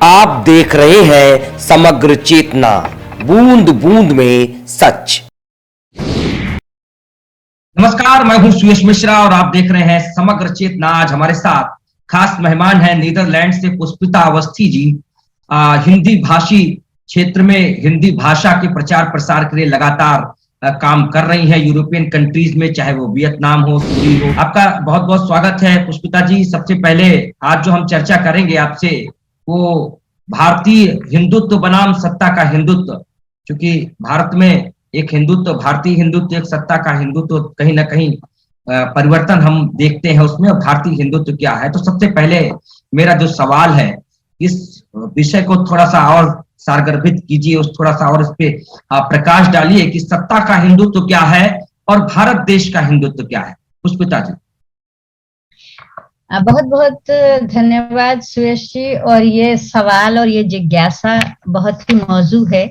आप देख रहे हैं समग्र चेतना, बूंद बूंद में सच। नमस्कार, मैं हूं सुयश मिश्रा और आप देख रहे हैं समग्र चेतना। आज हमारे साथ खास मेहमान हैं नीदरलैंड से पुष्पिता अवस्थी जी। हिंदी भाषी क्षेत्र में हिंदी भाषा के प्रचार प्रसार के लिए लगातार काम कर रही हैं यूरोपियन कंट्रीज में, चाहे वो वियतनाम हो, सूरी हो। आपका बहुत बहुत स्वागत है पुष्पिता जी। सबसे पहले आज जो हम चर्चा करेंगे आपसे वो भारतीय हिंदुत्व बनाम सत्ता का हिंदुत्व, क्योंकि भारत में एक हिंदुत्व, भारतीय हिंदुत्व, एक सत्ता का हिंदुत्व, कहीं ना कहीं परिवर्तन हम देखते हैं उसमें। और भारतीय हिंदुत्व क्या है? तो सबसे पहले मेरा जो सवाल है, इस विषय को थोड़ा सा और सारगर्भित कीजिए, उस थोड़ा सा और इस पे प्रकाश डालिए कि सत्ता का हिंदुत्व क्या है और भारत देश का हिंदुत्व क्या है। पुष्पिता जी। बहुत बहुत धन्यवाद सुयश जी। और ये सवाल और ये जिज्ञासा बहुत ही मौजू है,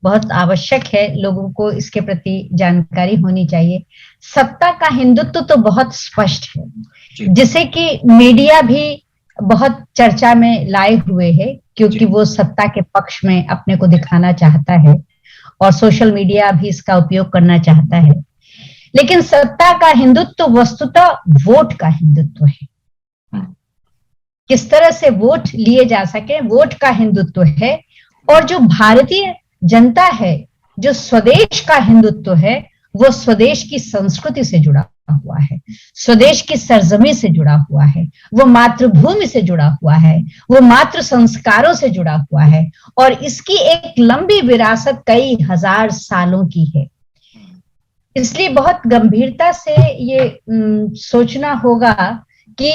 बहुत आवश्यक है, लोगों को इसके प्रति जानकारी होनी चाहिए। सत्ता का हिंदुत्व तो बहुत स्पष्ट है, जिसे कि मीडिया भी बहुत चर्चा में लाए हुए है, क्योंकि वो सत्ता के पक्ष में अपने को दिखाना चाहता है और सोशल मीडिया भी इसका उपयोग करना चाहता है। लेकिन सत्ता का हिंदुत्व वस्तुतः वोट का हिंदुत्व है। किस तरह से वोट लिए जा सके, वोट का हिंदुत्व है। और जो भारतीय जनता है, जो स्वदेश का हिंदुत्व है, वो स्वदेश की संस्कृति से जुड़ा हुआ है, स्वदेश की सरजमी से जुड़ा हुआ है, वो मातृभूमि से जुड़ा हुआ है, वो मातृ संस्कारों से जुड़ा हुआ है। और इसकी एक लंबी विरासत कई हजार सालों की है। इसलिए बहुत गंभीरता से ये सोचना होगा कि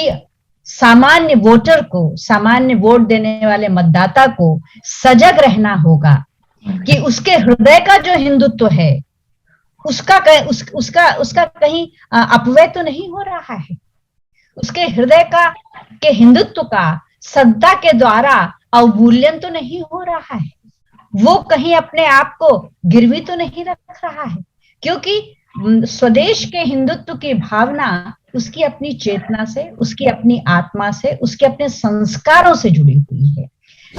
सामान्य वोटर को, सामान्य वोट देने वाले मतदाता को सजग रहना होगा कि उसके हृदय का जो हिंदुत्व है उसका कहीं अपव्यय तो नहीं हो रहा है। उसके हृदय के हिंदुत्व का सत्ता के द्वारा अवमूल्यन तो नहीं हो रहा है। वो कहीं अपने आप को गिरवी तो नहीं रख रहा है, क्योंकि स्वदेश के हिंदुत्व की भावना उसकी अपनी चेतना से, उसकी अपनी आत्मा से, उसके अपने संस्कारों से जुड़ी हुई है।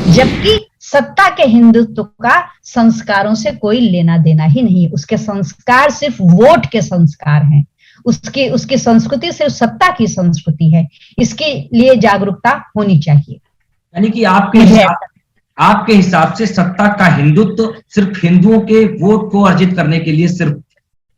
जबकि सत्ता के हिंदुत्व का संस्कारों से कोई लेना देना ही नहीं। उसके संस्कार सिर्फ वोट के संस्कार हैं। उसकी संस्कृति सिर्फ सत्ता की संस्कृति है। इसके लिए जागरूकता होनी चाहिए। यानी कि आपके हिसाब से सत्ता का हिंदुत्व सिर्फ हिंदुओं के वोट को अर्जित करने के लिए सिर्फ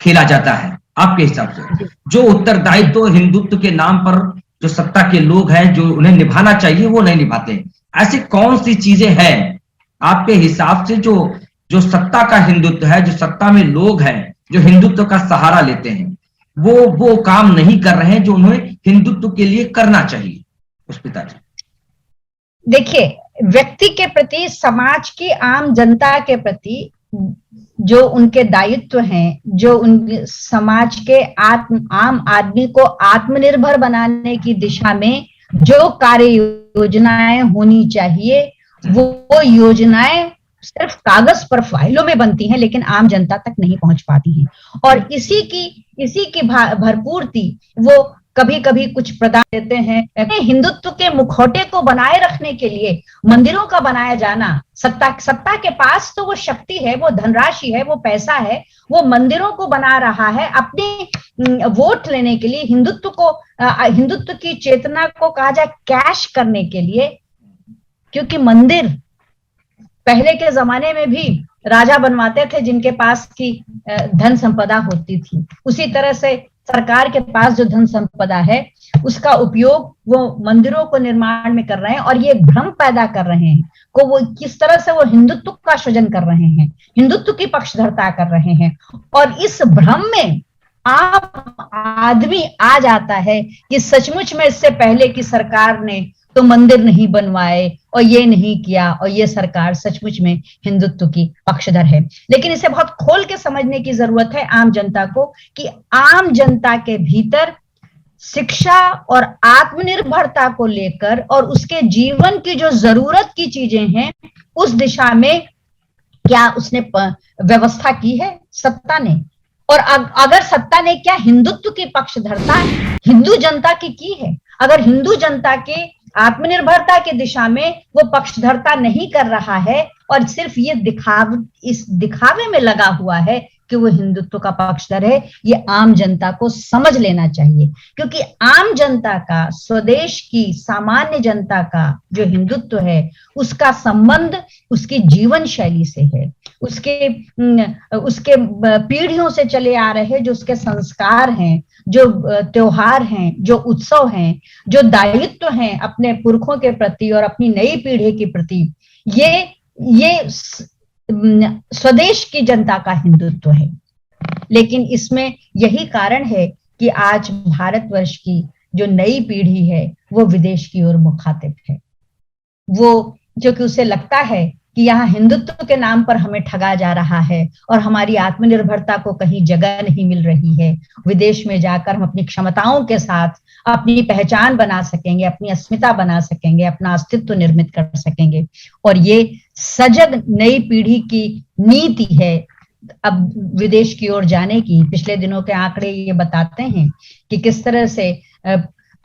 खेला जाता है। आपके हिसाब से जो उत्तरदायित्व हिंदुत्व के नाम पर जो सत्ता के लोग हैं, जो उन्हें निभाना चाहिए, वो नहीं निभाते। ऐसी कौन सी चीजें हैं आपके हिसाब से जो सत्ता का हिंदुत्व है, जो सत्ता में लोग हैं जो हिंदुत्व का सहारा लेते हैं, वो काम नहीं कर रहे हैं जो उन्हें हिंदुत्व के लिए करना चाहिए? पुष्पिता जी। देखिए, व्यक्ति के प्रति, समाज की आम जनता के प्रति जो उनके दायित्व हैं, जो उन समाज के आम आदमी को आत्मनिर्भर बनाने की दिशा में जो कार्य योजनाएं होनी चाहिए, वो योजनाएं सिर्फ कागज पर, फाइलों में बनती हैं, लेकिन आम जनता तक नहीं पहुंच पाती हैं। और इसी की भरपूर्ति वो कभी कभी कुछ प्रदान देते हैं। हिंदुत्व के मुखौटे को बनाए रखने के लिए मंदिरों का बनाया जाना, सत्ता के पास तो वो शक्ति है, वो धनराशि है, वो पैसा है, वो मंदिरों को बना रहा है अपने वोट लेने के लिए, हिंदुत्व की चेतना को कहा जाए कैश करने के लिए। क्योंकि मंदिर पहले के जमाने में भी राजा बनवाते थे जिनके पास की धन संपदा होती थी। उसी तरह से सरकार के पास जो धन संपदा है उसका उपयोग वो मंदिरों को निर्माण में कर रहे हैं। और ये भ्रम पैदा कर रहे हैं को वो किस तरह से वो हिंदुत्व का सृजन कर रहे हैं, हिंदुत्व की पक्षधरता कर रहे हैं। और इस भ्रम में आम आदमी आ जाता है कि सचमुच में इससे पहले की सरकार ने तो मंदिर नहीं बनवाए और ये नहीं किया, और ये सरकार सचमुच में हिंदुत्व की पक्षधर है। लेकिन इसे बहुत खोल के समझने की जरूरत है आम जनता को, कि आम जनता के भीतर शिक्षा और आत्मनिर्भरता को लेकर और उसके जीवन की जो जरूरत की चीजें हैं, उस दिशा में क्या उसने व्यवस्था की है सत्ता ने? और अगर सत्ता ने क्या हिंदुत्व की पक्षधरता हिंदू जनता की है? अगर हिंदू जनता के आत्मनिर्भरता की दिशा में वो पक्षधरता नहीं कर रहा है और सिर्फ ये इस दिखावे में लगा हुआ है कि वो हिंदुत्व का पक्षधर है। ये आम जनता को समझ लेना चाहिए, क्योंकि आम जनता का, स्वदेश की सामान्य जनता का जो हिंदुत्व है, उसका संबंध उसकी जीवन शैली से है, उसके पीढ़ियों से चले आ रहे जो उसके संस्कार हैं, जो त्योहार हैं, जो उत्सव हैं, जो दायित्व हैं अपने पुरखों के प्रति और अपनी नई पीढ़ी के प्रति, ये स्वदेश की जनता का हिंदुत्व है। लेकिन इसमें यही कारण है कि आज भारतवर्ष की जो नई पीढ़ी है वो विदेश की ओर मुखातिब है। वो जो कि उसे लगता है कि यहाँ हिंदुत्व के नाम पर हमें ठगा जा रहा है और हमारी आत्मनिर्भरता को कहीं जगह नहीं मिल रही है। विदेश में जाकर हम अपनी क्षमताओं के साथ अपनी पहचान बना सकेंगे, अपनी अस्मिता बना सकेंगे, अपना अस्तित्व निर्मित कर सकेंगे। और ये सजग नई पीढ़ी की नीति है अब विदेश की ओर जाने की। पिछले दिनों के आंकड़े ये बताते हैं कि किस तरह से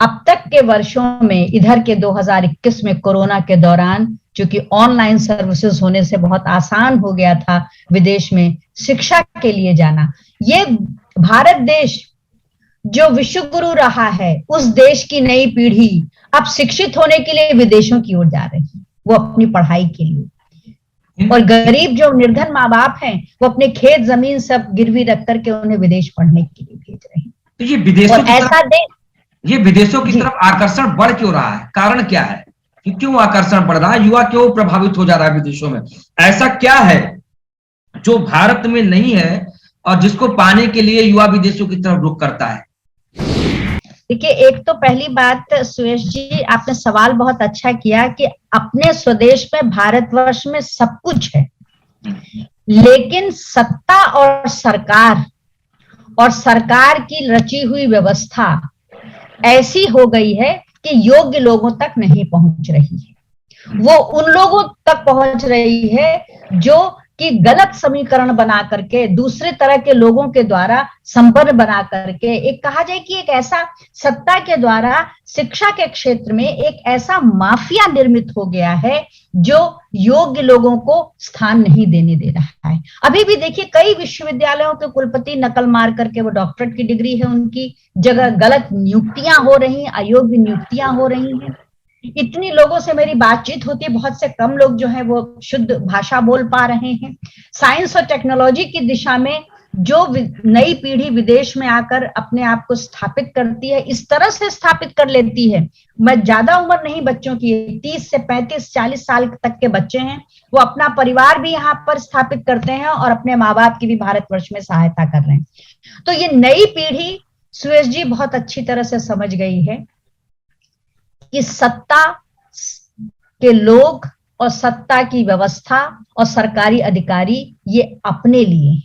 अब तक के वर्षों में, इधर के 2021 में कोरोना के दौरान, चूंकि ऑनलाइन सर्विसेज होने से बहुत आसान हो गया था विदेश में शिक्षा के लिए जाना, ये भारत देश जो विश्व गुरु रहा है, उस देश की नई पीढ़ी अब शिक्षित होने के लिए विदेशों की ओर जा रही है, वो अपनी पढ़ाई के लिए। और गरीब जो निर्धन माँ बाप हैं, वो अपने खेत जमीन सब गिरवी रख करके उन्हें विदेश पढ़ने के लिए भेज रहे हैं। तो ये विदेशों की तरफ आकर्षण बढ़ क्यों रहा है? कारण क्या है कि क्यों आकर्षण बढ़ रहा है? युवा क्यों प्रभावित हो जा रहा है विदेशों में? ऐसा क्या है जो भारत में नहीं है और जिसको पाने के लिए युवा विदेशों की तरफ रुख करता है? देखिए, एक तो पहली बात सुरेश जी, आपने सवाल बहुत अच्छा किया कि अपने स्वदेश में, भारतवर्ष में सब कुछ है, लेकिन सत्ता और सरकार की रची हुई व्यवस्था ऐसी हो गई है कि योग्य लोगों तक नहीं पहुंच रही है। वो उन लोगों तक पहुंच रही है जो कि गलत समीकरण बना करके, दूसरे तरह के लोगों के द्वारा संपन्न बना करके, एक कहा जाए कि एक ऐसा सत्ता के द्वारा शिक्षा के क्षेत्र में एक ऐसा माफिया निर्मित हो गया है जो योग्य लोगों को स्थान नहीं देने दे रहा है। अभी भी देखिए, कई विश्वविद्यालयों के कुलपति नकल मार करके, वो डॉक्टरेट की डिग्री है उनकी जगह, गलत नियुक्तियां हो रही, अयोग्य नियुक्तियां हो रही हैं। इतनी लोगों से मेरी बातचीत होती है, बहुत से कम लोग जो है वो शुद्ध भाषा बोल पा रहे हैं। साइंस और टेक्नोलॉजी की दिशा में जो नई पीढ़ी विदेश में आकर अपने आप को स्थापित करती है, इस तरह से स्थापित कर लेती है। मैं ज्यादा उम्र नहीं बच्चों की, 30 से 35 40 साल तक के बच्चे हैं, वो अपना परिवार भी यहाँ पर स्थापित करते हैं और अपने माँ बाप की भी भारतवर्ष में सहायता कर रहे हैं। तो ये नई पीढ़ी सुरेश जी बहुत अच्छी तरह से समझ गई है कि सत्ता के लोग और सत्ता की व्यवस्था और सरकारी अधिकारी ये अपने लिए है,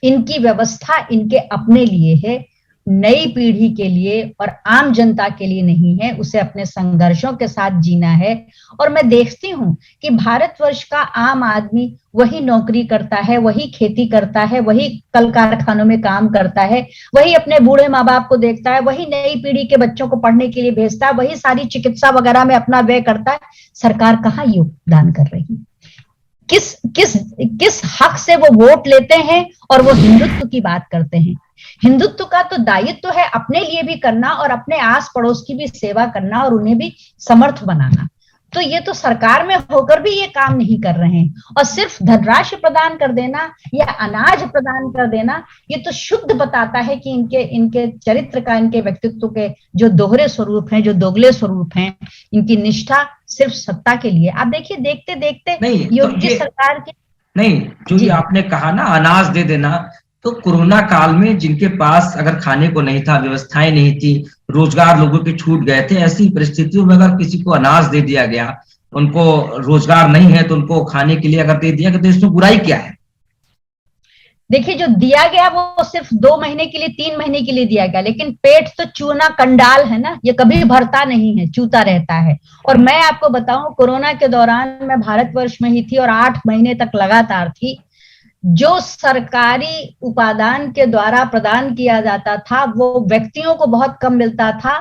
इनकी व्यवस्था इनके अपने लिए है, नई पीढ़ी के लिए और आम जनता के लिए नहीं है। उसे अपने संघर्षों के साथ जीना है। और मैं देखती हूँ कि भारतवर्ष का आम आदमी वही नौकरी करता है, वही खेती करता है, वही कल कारखानों में काम करता है, वही अपने बूढ़े माँ बाप को देखता है, वही नई पीढ़ी के बच्चों को पढ़ने के लिए भेजता है, वही सारी चिकित्सा वगैरह में अपना व्यय करता है। सरकार कहाँ योगदान कर रही है? किस हक से वो वोट लेते हैं और वो हिंदुत्व की बात करते हैं? हिंदुत्व का तो दायित्व है अपने लिए भी करना और अपने आस पड़ोस की भी सेवा करना और उन्हें भी समर्थ बनाना। तो ये तो सरकार में होकर भी ये काम नहीं कर रहे हैं। और सिर्फ धनराशि प्रदान कर देना या अनाज प्रदान कर देना, ये तो शुद्ध बताता है कि इनके चरित्र का, इनके व्यक्तित्व के जो दोहरे स्वरूप हैं, जो दोगले स्वरूप हैं, इनकी निष्ठा सिर्फ सत्ता के लिए। आप देखिए, देखते देखते योगी सरकार के नहीं, जो ये आपने कहा ना अनाज दे देना, तो कोरोना काल में जिनके पास अगर खाने को नहीं था, व्यवस्थाएं नहीं थी, रोजगार लोगों के छूट गए थे, ऐसी परिस्थितियों में अगर किसी को अनाज दे दिया गया, उनको रोजगार नहीं है तो उनको खाने के लिए अगर दे दिया गया, तो इसमें बुराई क्या है? देखिए, जो दिया गया वो सिर्फ 2 महीने के लिए, 3 महीने के लिए दिया गया, लेकिन पेट तो चूना कंडाल है ना, ये कभी भरता नहीं है, चूता रहता है। और मैं आपको बताऊं, कोरोना के दौरान मैं भारतवर्ष में ही थी और 8 महीने तक लगातार थी। जो सरकारी उपादान के द्वारा प्रदान किया जाता था वो व्यक्तियों को बहुत कम मिलता था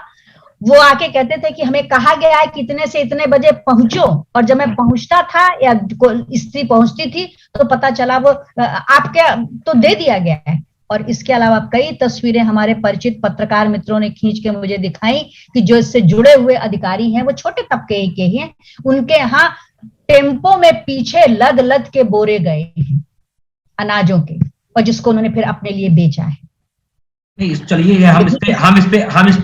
वो आके कहते थे कि हमें कहा गया है कि इतने से इतने बजे पहुंचो, और जब मैं पहुंचता था या स्त्री पहुंचती थी तो पता चला वो आपके तो दे दिया गया है। और इसके अलावा कई तस्वीरें हमारे परिचित पत्रकार मित्रों ने खींच के मुझे दिखाई कि जो इससे जुड़े हुए अधिकारी हैं वो छोटे तबके के ही हैं, उनके यहाँ टेम्पो में पीछे लद लद के बोरे गए हैं अनाजों के, और जिसको उन्होंने फिर अपने लिए बेचा है। नहीं, चलिए हम इस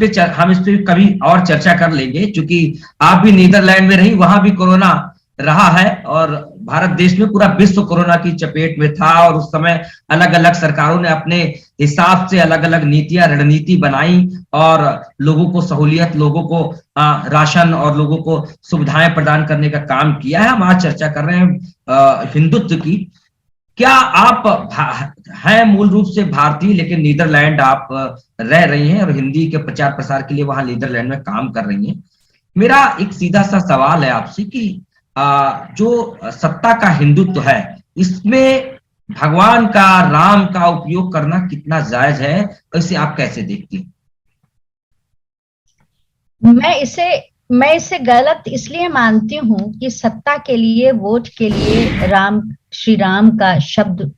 पे कभी और चर्चा कर लेंगे, क्योंकि आप भी नीदरलैंड में रही, वहां भी कोरोना रहा है और भारत देश में पूरा विश्व कोरोना की चपेट में था, और उस समय अलग अलग सरकारों ने अपने हिसाब से अलग अलग नीतियां रणनीति बनाई और लोगों को सहूलियत, लोगों को राशन और लोगों को सुविधाएं प्रदान करने का काम किया है। हम आज चर्चा कर रहे हैं हिंदुत्व की। क्या आप हैं मूल रूप से भारतीय, लेकिन नीदरलैंड आप रह रही हैं और हिंदी के प्रचार प्रसार के लिए वहां नीदरलैंड में काम कर रही हैं। मेरा एक सीधा सा सवाल है आपसे कि जो सत्ता का हिंदुत्व है, इसमें भगवान का, राम का उपयोग करना कितना जायज है, इसे आप कैसे देखती हैं? मैं इसे गलत इसलिए मानती हूं कि सत्ता के लिए, वोट के लिए श्री राम का शब्द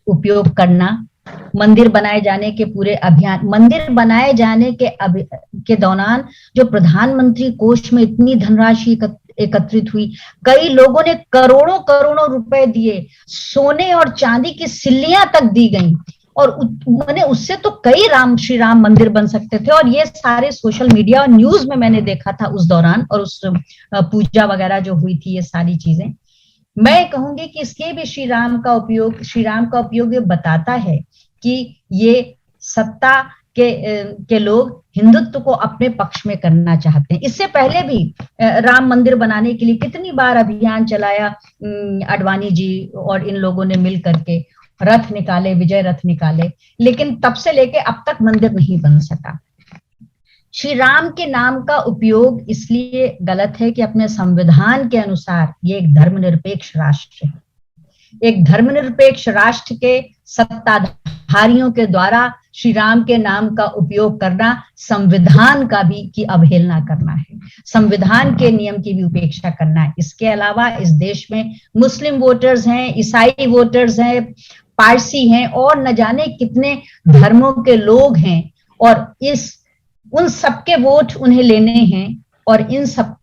उपयोग करना, मंदिर बनाए जाने के पूरे अभियान, मंदिर बनाए जाने के दौरान जो प्रधानमंत्री कोष में इतनी धनराशि एकत्रित हुई, कई लोगों ने करोड़ों करोड़ों रुपए दिए, सोने और चांदी की सिल्लियां तक दी गई, और मैंने उससे तो कई श्री राम मंदिर बन सकते थे। और ये सारे सोशल मीडिया और न्यूज में मैंने देखा था उस दौरान, और उस पूजा वगैरह जो हुई थी, ये सारी चीजें मैं कहूंगी कि इसके भी श्री राम का उपयोग ये बताता है कि ये सत्ता के लोग हिंदुत्व को अपने पक्ष में करना चाहते हैं। इससे पहले भी राम मंदिर बनाने के लिए कितनी बार अभियान चलाया आडवाणी जी और इन लोगों ने मिल करके, रथ निकाले, विजय रथ निकाले, लेकिन तब से लेके अब तक मंदिर नहीं बन सका। श्री राम के नाम का उपयोग इसलिए गलत है कि अपने संविधान के अनुसार ये एक धर्मनिरपेक्ष राष्ट्र है। एक धर्मनिरपेक्ष राष्ट्र के सत्ताधारियों के द्वारा श्री राम के नाम का उपयोग करना संविधान का भी की अवहेलना करना है, संविधान के नियम की भी उपेक्षा करना है। इसके अलावा इस देश में मुस्लिम वोटर्स हैं, ईसाई वोटर्स हैं, पारसी हैं, और न जाने कितने धर्मों के लोग हैं, और उन सबके वोट उन्हें लेने हैं, और इन सब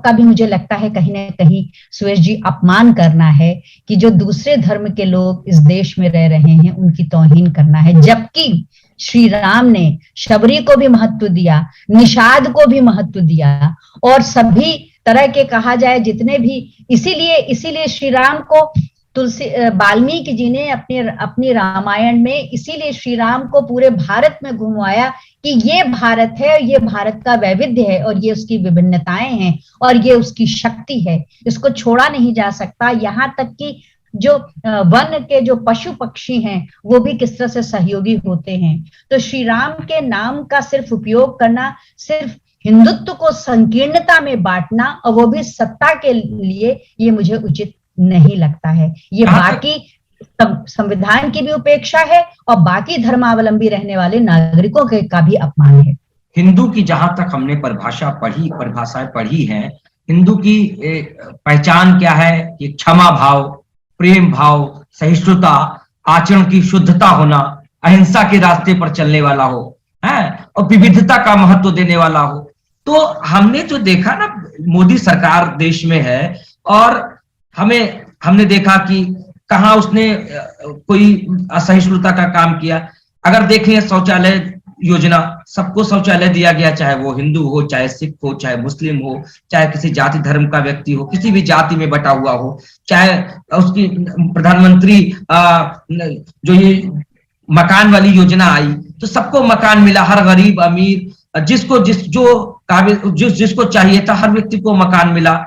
का भी मुझे लगता है कहीं ना कहीं सुरेश जी अपमान करना है कि जो दूसरे धर्म के लोग इस देश में रह रहे हैं उनकी तौहीन करना है। जबकि श्री राम ने शबरी को भी महत्व दिया, निषाद को भी महत्व दिया, और सभी तरह के कहा जाए जितने भी, इसीलिए श्री राम को वाल्मीकि जी ने अपनी रामायण में इसीलिए श्री राम को पूरे भारत में घुमाया कि ये भारत है, ये भारत का वैविध्य है, और ये उसकी विभिन्नताएं हैं, और ये उसकी शक्ति है, इसको छोड़ा नहीं जा सकता। यहाँ तक कि जो वन के जो पशु पक्षी हैं वो भी किस तरह से सहयोगी होते हैं। तो श्री राम के नाम का सिर्फ उपयोग करना, सिर्फ हिंदुत्व को संकीर्णता में बांटना, और वो भी सत्ता के लिए, ये मुझे उचित नहीं लगता है। ये बाकी संविधान की भी उपेक्षा है और बाकी धर्मावलंबी रहने वाले नागरिकों के का भी अपमान है। हिंदू की जहां तक हमने परिभाषाएं पढ़ी हैं, हिंदू की पहचान क्या है कि क्षमा भाव, प्रेम भाव, सहिष्णुता, आचरण की शुद्धता होना, अहिंसा के रास्ते पर चलने वाला हो, है, और विविधता का महत्व देने वाला हो। तो हमने जो देखा ना, मोदी सरकार देश में है, और हमने देखा कि कहाँ उसने कोई असहिष्णुता का काम किया। अगर देखें शौचालय योजना, सबको शौचालय दिया गया, चाहे वो हिंदू हो, चाहे सिख हो, चाहे मुस्लिम हो, चाहे किसी जाति धर्म का व्यक्ति हो, किसी भी जाति में बटा हुआ हो, चाहे उसकी प्रधानमंत्री जो ये मकान वाली योजना आई तो सबको मकान मिला, हर गरीब अमीर जिसको चाहिए था हर व्यक्ति को मकान मिला।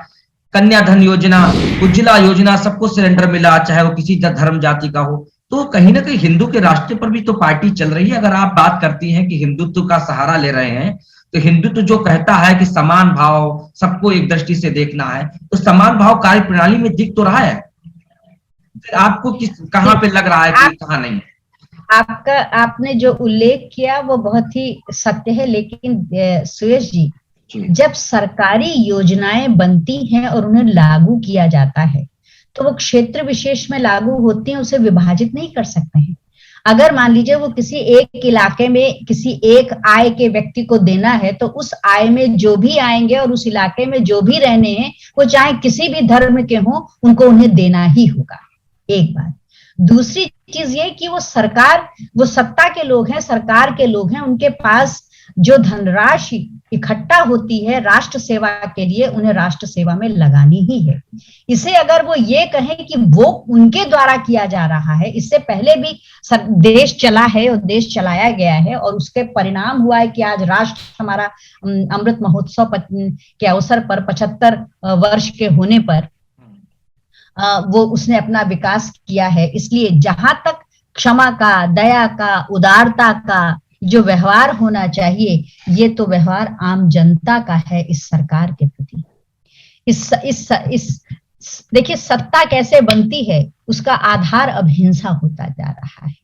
कन्याधन योजना, उज्ज्वला योजना, सबको सिलेंडर मिला, चाहे वो किसी धर्म जाति का हो। तो कहीं ना कहीं हिंदू के रास्ते पर भी तो पार्टी चल रही है। अगर आप बात करती हैं कि हिंदुत्व का सहारा ले रहे हैं, तो हिंदुत्व जो कहता है कि समान भाव, सबको एक दृष्टि से देखना है, तो समान भाव कार्य प्रणाली में दिख तो रहा है, फिर आपको कहाँ पे लग रहा है कि कहाँ नहीं? आपने जो उल्लेख किया वो बहुत ही सत्य है, लेकिन सुयश जी, जब सरकारी योजनाएं बनती हैं और उन्हें लागू किया जाता है तो वो क्षेत्र विशेष में लागू होती हैं, उसे विभाजित नहीं कर सकते हैं। अगर मान लीजिए वो किसी एक इलाके में किसी एक आय के व्यक्ति को देना है तो उस आय में जो भी आएंगे और उस इलाके में जो भी रहने हैं वो चाहे किसी भी धर्म के हों, उनको उन्हें देना ही होगा। एक बात। दूसरी चीज ये कि वो सरकार, वो सत्ता के लोग हैं, सरकार के लोग हैं, उनके पास जो धनराशि इकट्ठा होती है राष्ट्र सेवा के लिए, उन्हें राष्ट्र सेवा में लगानी ही है। इसे अगर वो ये कहें कि वो उनके द्वारा किया जा रहा है, इससे पहले भी देश चला है और देश चलाया गया है और उसके परिणाम हुआ है कि आज राष्ट्र हमारा अमृत महोत्सव के अवसर पर 75 वर्ष के होने पर वो उसने अपना विकास किया है। इसलिए जहां तक क्षमा का, दया का, उदारता का जो व्यवहार होना चाहिए, ये तो व्यवहार आम जनता का है इस सरकार के प्रति। इस देखिए सत्ता कैसे बनती है, उसका आधार अब हिंसा होता जा रहा है,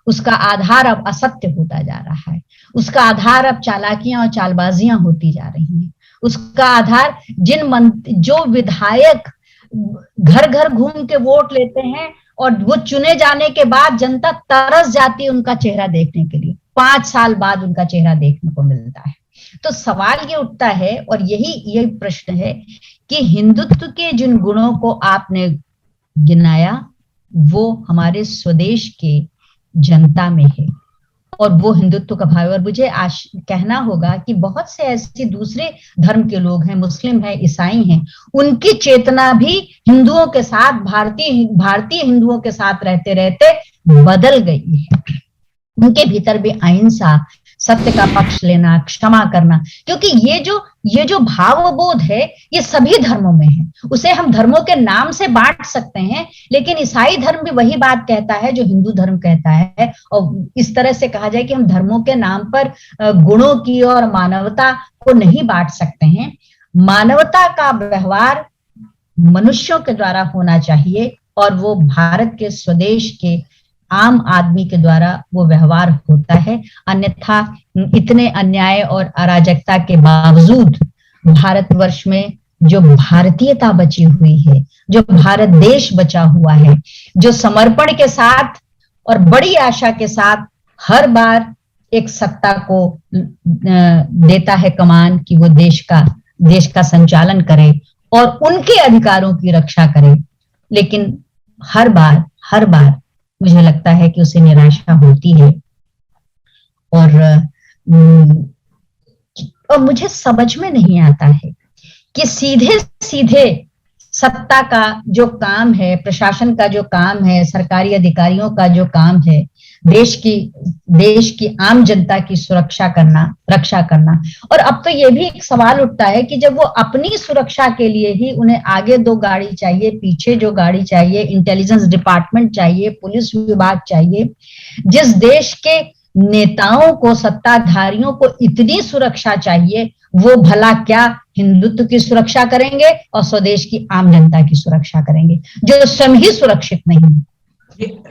उसका आधार अब असत्य होता जा रहा है, उसका आधार अब चालाकियां और चालबाजियां होती जा रही हैं, उसका आधार जो विधायक घर घर घूम के वोट लेते हैं और वो चुने जाने के बाद जनता तरस जाती है उनका चेहरा देखने के लिए, 5 साल बाद उनका चेहरा देखने को मिलता है। तो सवाल ये उठता है और यही प्रश्न है कि हिंदुत्व के जिन गुणों को आपने गिनाया वो हमारे स्वदेश के जनता में है और वो हिंदुत्व का भाव। और मुझे कहना होगा कि बहुत से ऐसे दूसरे धर्म के लोग हैं, मुस्लिम हैं, ईसाई हैं, उनकी चेतना भी हिंदुओं के साथ, भारतीय हिंदुओं के साथ रहते रहते बदल गई है। उनके भीतर भी अहिंसा, सत्य का पक्ष लेना, क्षमा करना, क्योंकि ये जो भावबोध है ये सभी धर्मों में है। उसे हम धर्मों के नाम से बांट सकते हैं, लेकिन ईसाई धर्म भी वही बात कहता है जो हिंदू धर्म कहता है। और इस तरह से कहा जाए कि हम धर्मों के नाम पर गुणों की और मानवता को नहीं बांट सकते हैं। मानवता का व्यवहार मनुष्यों के द्वारा होना चाहिए और वो भारत के स्वदेश के आम आदमी के द्वारा वो व्यवहार होता है। अन्यथा इतने अन्याय और अराजकता के बावजूद भारतवर्ष में जो भारतीयता बची हुई है, जो भारत देश बचा हुआ है, जो समर्पण के साथ और बड़ी आशा के साथ हर बार एक सत्ता को देता है कमान कि वो देश का संचालन करे और उनके अधिकारों की रक्षा करे, लेकिन हर बार मुझे लगता है कि उसे निराशा होती है। और मुझे समझ में नहीं आता है कि सीधे सीधे सत्ता का जो काम है, प्रशासन का जो काम है, सरकारी अधिकारियों का जो काम है, देश की आम जनता की रक्षा करना। और अब तो ये भी एक सवाल उठता है कि जब वो अपनी सुरक्षा के लिए ही उन्हें आगे 2 गाड़ी चाहिए, पीछे जो गाड़ी चाहिए, इंटेलिजेंस डिपार्टमेंट चाहिए, पुलिस विभाग चाहिए, जिस देश के नेताओं को, सत्ताधारियों को इतनी सुरक्षा चाहिए, वो भला क्या हिंदुत्व की सुरक्षा करेंगे और स्वदेश की आम जनता की सुरक्षा करेंगे जो स्वयं ही सुरक्षित नहीं है।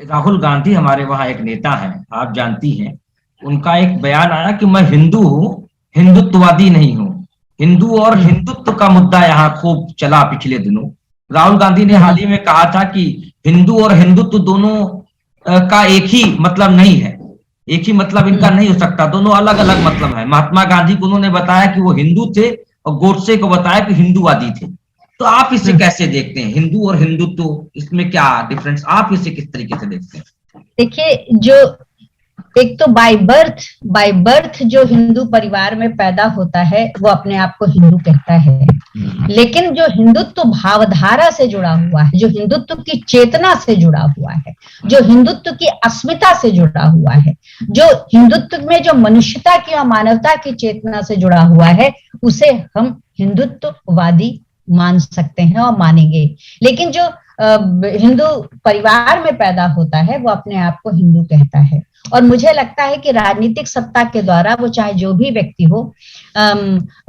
राहुल गांधी हमारे वहां एक नेता है, आप जानती हैं, उनका एक बयान आया कि मैं हिंदू हूं, हिंदुत्ववादी नहीं हूं। हिंदू और हिंदुत्व का मुद्दा यहाँ खूब चला पिछले दिनों। राहुल गांधी ने हाल ही में कहा था कि हिंदू और हिंदुत्व दोनों का एक ही मतलब नहीं है, एक ही मतलब इनका नहीं हो सकता, दोनों अलग अलग मतलब है। महात्मा गांधी को उन्होंने बताया कि वो हिंदू थे और गोडसे को बताया कि हिंदूवादी थे। तो आप इसे कैसे देखते हैं, हिंदू और हिंदुत्व, इसमें क्या डिफरेंस, आप इसे किस तरीके से देखते हैं? देखिए, जो एक तो बाय बर्थ जो हिंदू परिवार में पैदा होता है वो अपने आप को हिंदू कहता है, लेकिन जो हिंदुत्व भावधारा से जुड़ा हुआ है, जो हिंदुत्व की चेतना से जुड़ा हुआ है, जो हिंदुत्व की अस्मिता से जुड़ा हुआ है, जो हिंदुत्व में जो मनुष्यता की और मानवता की चेतना से जुड़ा हुआ है, उसे हम हिंदुत्ववादी मान सकते हैं और मानेंगे। लेकिन जो हिंदू परिवार में पैदा होता है वो अपने आप को हिंदू कहता है। और मुझे लगता है कि राजनीतिक सत्ता के द्वारा वो चाहे जो भी व्यक्ति हो,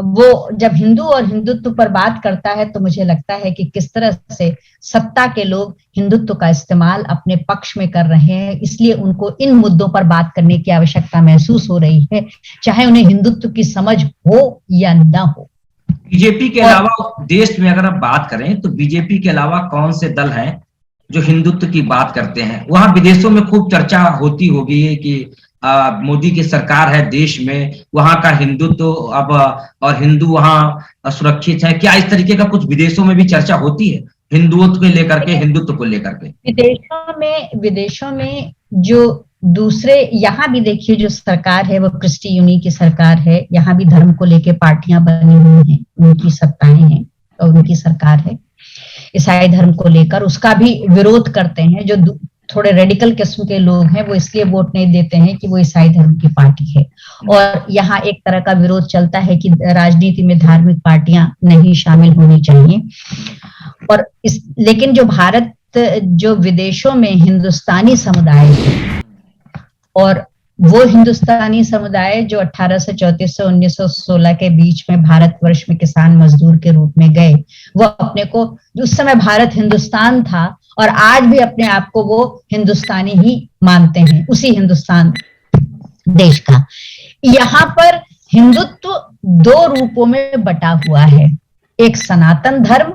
वो जब हिंदू और हिंदुत्व पर बात करता है तो मुझे लगता है कि किस तरह से सत्ता के लोग हिंदुत्व का इस्तेमाल अपने पक्ष में कर रहे हैं, इसलिए उनको इन मुद्दों पर बात करने की आवश्यकता महसूस हो रही है, चाहे उन्हें हिंदुत्व की समझ हो या न हो। बीजेपी के अलावा देश में अगर आप बात करें तो बीजेपी के अलावा कौन से दल हैं जो हिंदुत्व की बात करते हैं? वहां विदेशों में खूब चर्चा होती होगी कि मोदी की सरकार है देश में, वहां का हिंदुत्व अब और हिंदू वहां सुरक्षित है क्या? इस तरीके का कुछ विदेशों में भी चर्चा होती है हिंदुत्व को लेकर के, हिंदुत्व को लेकर के। विदेशों में जो दूसरे, यहाँ भी देखिए जो सरकार है वो क्रिस्टी यूनी की सरकार है, यहाँ भी धर्म को लेके पार्टियां बनी हुई हैं, उनकी सत्ताएं हैं और उनकी सरकार है। ईसाई धर्म को लेकर उसका भी विरोध करते हैं, जो थोड़े रेडिकल किस्म के लोग हैं वो इसलिए वोट नहीं देते हैं कि वो ईसाई धर्म की पार्टी है। और यहाँ एक तरह का विरोध चलता है कि राजनीति में धार्मिक पार्टियां नहीं शामिल होनी चाहिए। और लेकिन जो विदेशों में हिंदुस्तानी समुदाय है, और वो हिंदुस्तानी समुदाय जो 1834 से 1916 के बीच में भारतवर्ष में किसान मजदूर के रूप में गए, वो अपने को, उस समय भारत हिंदुस्तान था और आज भी अपने आप को वो हिंदुस्तानी ही मानते हैं, उसी हिंदुस्तान देश का। यहाँ पर हिंदुत्व दो रूपों में बटा हुआ है, एक सनातन धर्म